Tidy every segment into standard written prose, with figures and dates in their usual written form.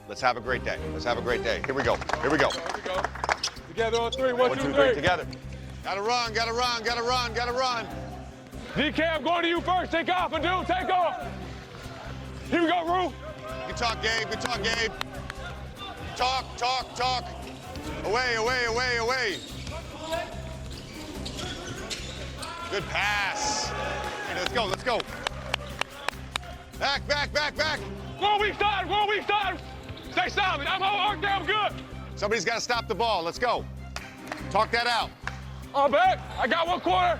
Let's have a great day. Let's have a great day. Here we go. Here we go. Here we go. Together on three. One, two, three. three. Together. Gotta run, gotta run, gotta run, gotta run. DK, I'm going to you first. Take off, and dude, take off. Here we go, Rue. Good talk, Gabe. Good talk, Gabe. Talk, talk, talk. Away, away, away, away. Good pass. Okay, let's go, let's go. Back, back, back, back. One week started, 1 week started. Stay solid. I'm good. Somebody's got to stop the ball. Let's go. Talk that out. I'm back. I got 1 quarter.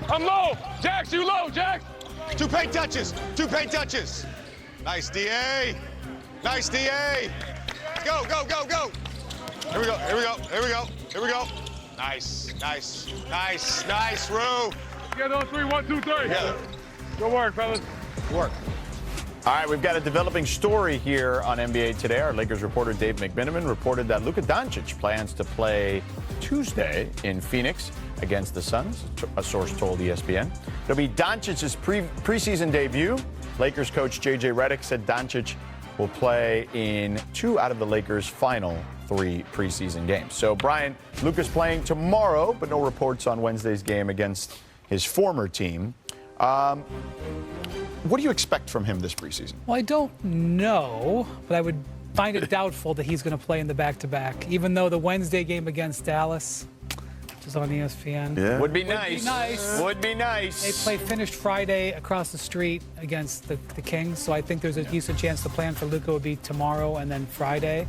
I'm low. Jax, you low, Jax. 2 paint touches. 2 paint touches. Nice, DA. Nice, DA. Let's go, go, go, go. Here we go, here we go, here we go, here we go. Nice, nice, nice, nice, Rue. Together on three. 1, 2, 3. Together. Good work, fellas. Good work. All right, we've got a developing story here on NBA Today. Our Lakers reporter Dave McMenamin reported that Luka Doncic plans to play Tuesday in Phoenix against the Suns, a source told ESPN. It'll be Doncic's preseason debut. Lakers coach J.J. Redick said Doncic will play in 2 out of the Lakers' final 3 preseason games. So, Brian, Luka's playing tomorrow, but no reports on Wednesday's game against his former team. What do you expect from him this preseason? Well, I don't know, but I would find it doubtful that he's going to play in the back-to-back, even though the Wednesday game against Dallas, which is on ESPN. Would be nice. Would be nice. They play finished Friday across the street against the Kings, so I think there's a decent chance the plan for Luka would be tomorrow and then Friday.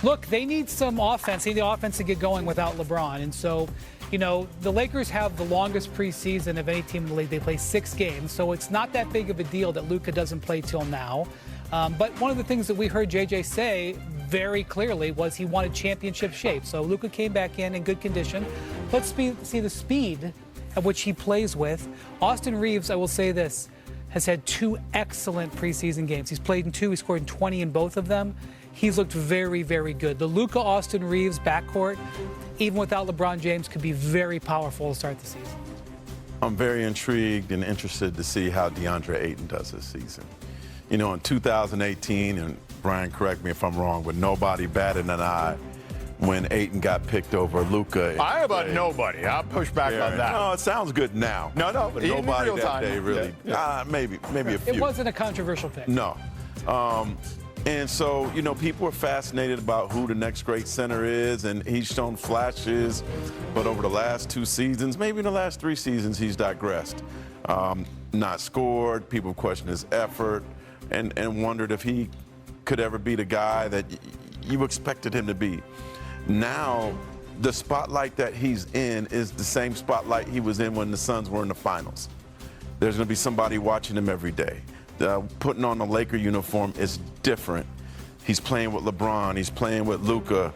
Look, they need some offense. They need the offense to get going without LeBron, and so, you know, the Lakers have the longest preseason of any team in the league. They play 6 games, so it's not that big of a deal that Luka doesn't play till now. But one of the things that we heard JJ say very clearly was he wanted championship shape. So Luka came back in good condition. Let's see the speed at which he plays with. Austin Reeves, I will say this, has had 2 excellent preseason games. He's played in 2. He scored 20 in both of them. He's looked very, very good. The Luka Austin Reeves backcourt, even without LeBron James, could be very powerful to start the season. I'm very intrigued and interested to see how Deandre Ayton does this season. You know, in 2018, and Brian, correct me if I'm wrong, but nobody batted an eye when Ayton got picked over Luka. I about nobody. I'll push back on that. No, it sounds good now. No, but nobody that day really. Maybe a few. It wasn't a controversial pick. No. And so, you know, people are fascinated about who the next great center is, and he's shown flashes, but over the last 2 seasons, maybe in the last 3 seasons, he's digressed. Not scored, people questioned his effort, and wondered if he could ever be the guy that you expected him to be. Now, the spotlight that he's in is the same spotlight he was in when the Suns were in the finals. There's going to be somebody watching him every day. Putting on a Laker uniform is different. He's playing with LeBron. He's playing with Luka.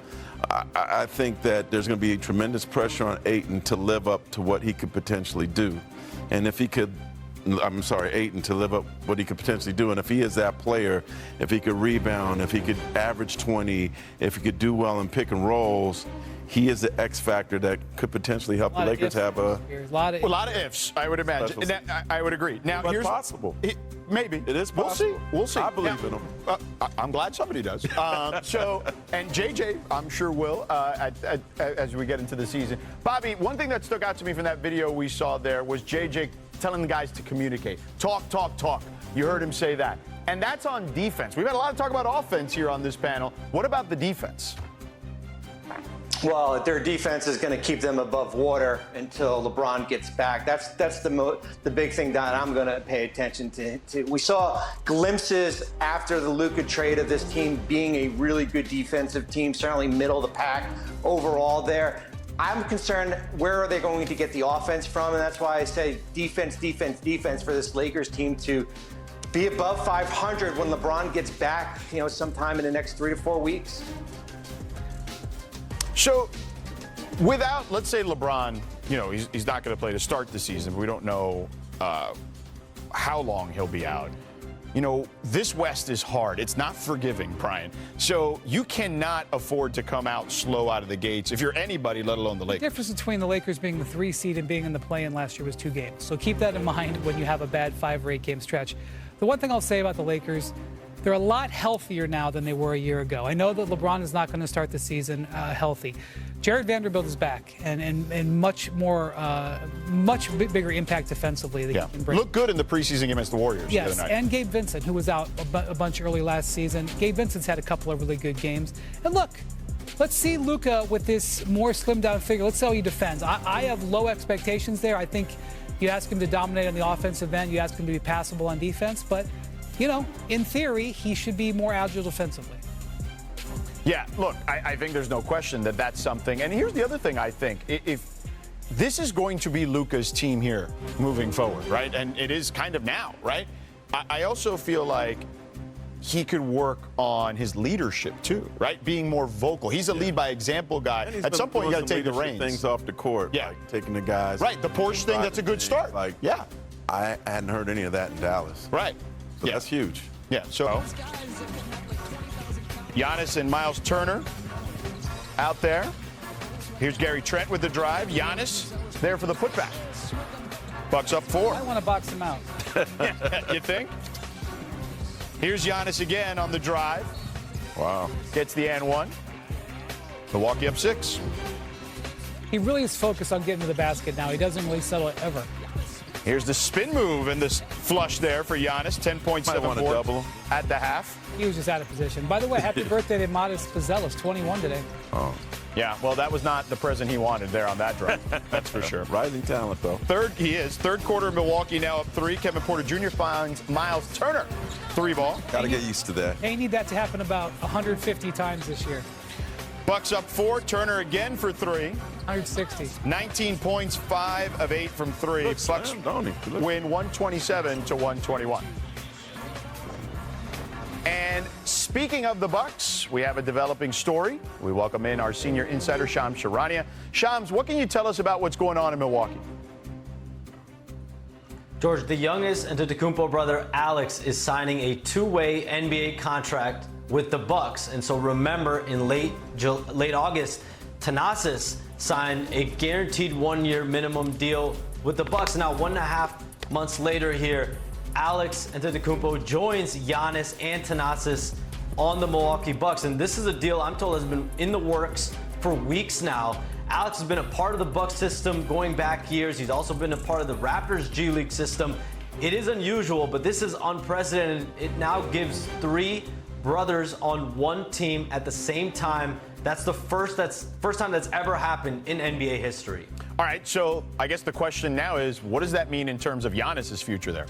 I think that there's going to be tremendous pressure on Ayton to live up to what he could potentially do. And if he could, Ayton to live up what he could potentially do. And if he is that player, if he could rebound, if he could average 20, if he could do well in pick and rolls, he is the X factor that could potentially help the Lakers have a lot of ifs, I would imagine. I would agree. Now, but here's possible. Maybe. It is possible. We'll see. I believe in him. I'm glad somebody does. And JJ, I'm sure will, as we get into the season. Bobby, one thing that stuck out to me from that video we saw there was JJ telling the guys to communicate. Talk, talk, talk. You heard him say that. And that's on defense. We've had a lot of talk about offense here on this panel. What about the defense? Well, their defense is going to keep them above water until LeBron gets back. That's the big thing that I'm going to pay attention to. We saw glimpses after the Luka trade of this team being a really good defensive team, certainly middle of the pack overall there. I'm concerned, where are they going to get the offense from? And that's why I say defense, defense, defense for this Lakers team to be above 500 when LeBron gets back, sometime in the next 3 to 4 weeks. So, without, let's say LeBron, he's not going to play to start the season. We don't know how long he'll be out. This West is hard. It's not forgiving, Brian. So you cannot afford to come out slow out of the gates if you're anybody, let alone the Lakers. The difference between the Lakers being the 3 seed and being in the play-in last year was 2 games. So keep that in mind when you have a bad 5 or 8 game stretch. The one thing I'll say about the Lakers, They're a lot healthier now than they were a year ago. I know that LeBron is not going to start the season healthy. Jared Vanderbilt is back and much bigger impact defensively. That he can bring. Looked good in the preseason against the Warriors the other night. And Gabe Vincent, who was out a bunch early last season. Gabe Vincent's had a couple of really good games. And look, let's see Luka with this more slimmed down figure. Let's see how he defends. I have low expectations there. I think you ask him to dominate on the offensive end. You ask him to be passable on defense. But, you know, in theory, he should be more agile defensively. Yeah, look, I think there's no question that that's something. And here's the other thing I think. If this is going to be Luka's team here moving forward, right? And it is kind of now, right? I also feel like he could work on his leadership too, right? Being more vocal. He's a lead by example guy. At some point, you got to take the reins. Things off the court, like taking the guys. Right, the Porsche thing, that's a good start. Like, yeah. I hadn't heard any of that in Dallas. Right. So that's huge. Yeah, so Giannis and Miles Turner out there. Here's Gary Trent with the drive. Giannis there for the putback. Bucks up 4. I want to box him out. You think? Here's Giannis again on the drive. Wow. Gets the and 1. Milwaukee up 6. He really is focused on getting to the basket now. He doesn't really settle it ever. Here's the spin move and this flush there for Giannis. 10.74 at the half. He was just out of position. By the way, happy birthday to Modest Pizzellis, 21 today. Oh. Yeah, well, that was not the present he wanted there on that drive. That's for sure. Rising talent, though. Third quarter, Milwaukee now up 3. Kevin Porter Jr. finds Miles Turner. 3 ball. Got to get used to that. They need that to happen about 150 times this year. Bucks up 4. Turner again for 3. 160. 19 points, 5 of 8 from 3. Bucks win 127 to 121. And speaking of the Bucks, we have a developing story. We welcome in our senior insider, Shams Charania. Shams, what can you tell us about what's going on in Milwaukee? George, the youngest Antetokounmpo brother, Alex, is signing a 2-way NBA contract with the Bucks. And so remember, in late August, Thanasis signed a guaranteed 1-year minimum deal with the Bucks. Now, 1.5 months later here, Alex Antetokounmpo joins Giannis and Thanasis on the Milwaukee Bucks. And this is a deal I'm told has been in the works for weeks now. Alex has been a part of the Bucks system going back years. He's also been a part of the Raptors G League system. It is unusual, but this is unprecedented. It now gives 3 brothers on one team at the same time. That's the first time that's ever happened in NBA history. All right, so I guess the question now is, what does that mean in terms of Giannis's future there?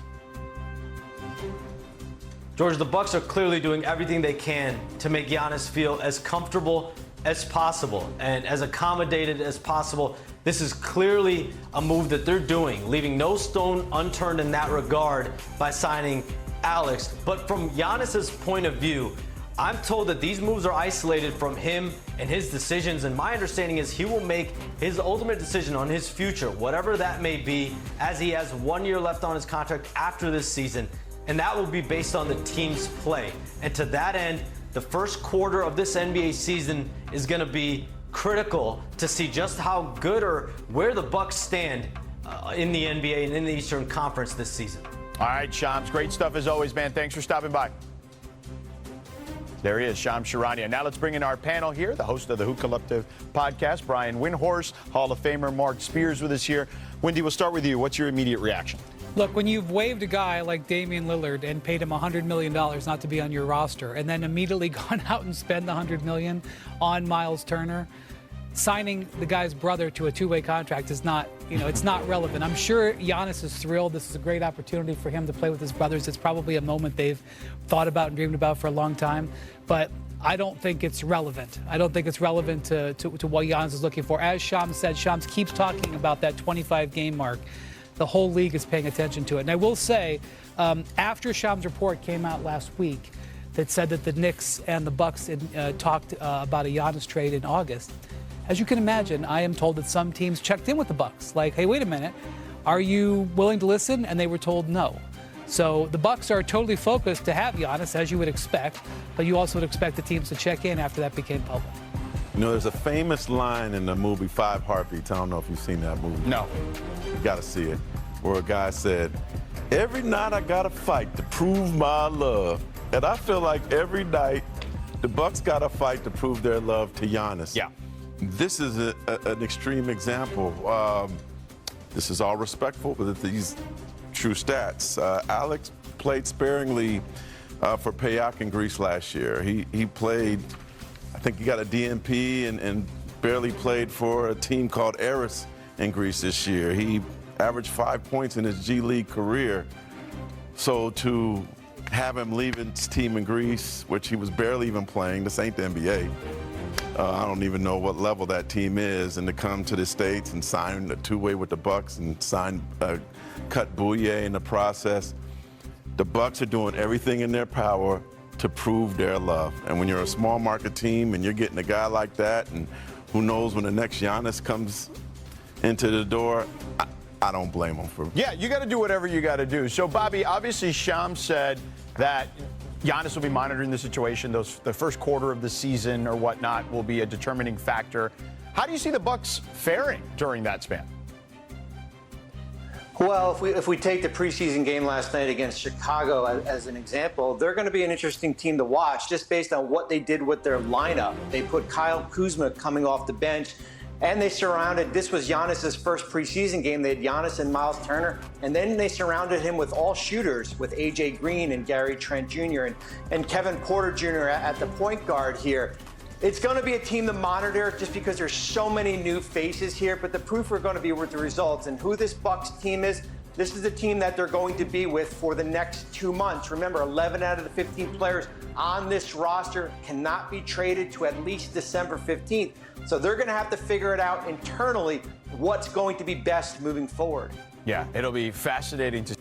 George, the Bucks are clearly doing everything they can to make Giannis feel as comfortable as possible and as accommodated as possible. This is clearly a move that they're doing, leaving no stone unturned in that regard by signing Alex. But from Giannis's point of view, I'm told that these moves are isolated from him and his decisions, and my understanding is he will make his ultimate decision on his future, whatever that may be, as he has 1 year left on his contract after this season, and that will be based on the team's play. And to that end, the first quarter of this NBA season is going to be critical to see just how good or where the Bucks stand in the NBA and in the Eastern Conference this season. All right, Shams, great stuff as always, man. Thanks for stopping by. There he is, Shams Charania. Now let's bring in our panel here, the host of the Hoop Collective podcast, Brian Windhorst, Hall of Famer Mark Spears with us here. Wendy, we'll start with you. What's your immediate reaction? Look, when you've waived a guy like Damian Lillard and paid him $100 million not to be on your roster, and then immediately gone out and spend the $100 million on Miles Turner, signing the guy's brother to a 2-way contract is not, it's not relevant. I'm sure Giannis is thrilled. This is a great opportunity for him to play with his brothers. It's probably a moment they've thought about and dreamed about for a long time. But I don't think it's relevant. I don't think it's relevant to what Giannis is looking for. As Shams said, Shams keeps talking about that 25-game mark. The whole league is paying attention to it. And I will say, after Shams' report came out last week that said that the Knicks and the Bucks had, talked about a Giannis trade in August, as you can imagine, I am told that some teams checked in with the Bucks, like, hey, wait a minute, are you willing to listen? And they were told no. So the Bucks are totally focused to have Giannis, as you would expect, but you also would expect the teams to check in after that became public. There's a famous line in the movie 5 Heartbeats. I don't know if you've seen that movie. No. You got to see it. Where a guy said, every night I got to fight to prove my love. And I feel like every night the Bucks got to fight to prove their love to Giannis. Yeah. This is an extreme example. This is all respectful, but these true stats. Alex played sparingly for Payak in Greece last year. He played, I think he got a DNP and barely played for a team called Eris in Greece this year. He averaged 5 points in his G League career. So to have him leave his team in Greece, which he was barely even playing, this ain't the NBA. I don't even know what level that team is, and to come to the States and sign a two-way with the Bucks and cut Bouye in the process. The Bucks are doing everything in their power to prove their love. And when you're a small market team and you're getting a guy like that, and who knows when the next Giannis comes into the door, I don't blame him for. Yeah, you got to do whatever you got to do. So, Bobby, obviously, Sham said that Giannis will be monitoring the situation. The first quarter of the season or whatnot will be a determining factor. How do you see the Bucks faring during that span? Well, if we take the preseason game last night against Chicago as an example, they're going to be an interesting team to watch just based on what they did with their lineup. They put Kyle Kuzma coming off the bench, and they surrounded, this was Giannis's first preseason game. They had Giannis and Miles Turner, and then they surrounded him with all shooters, with A.J. Green and Gary Trent Jr. and Kevin Porter Jr. at the point guard here. It's going to be a team to monitor just because there's so many new faces here, but the proof are going to be with the results. And who this Bucks team is, this is the team that they're going to be with for the next 2 months. Remember, 11 out of the 15 players on this roster cannot be traded to at least December 15th. So they're going to have to figure it out internally what's going to be best moving forward. Yeah, it'll be fascinating to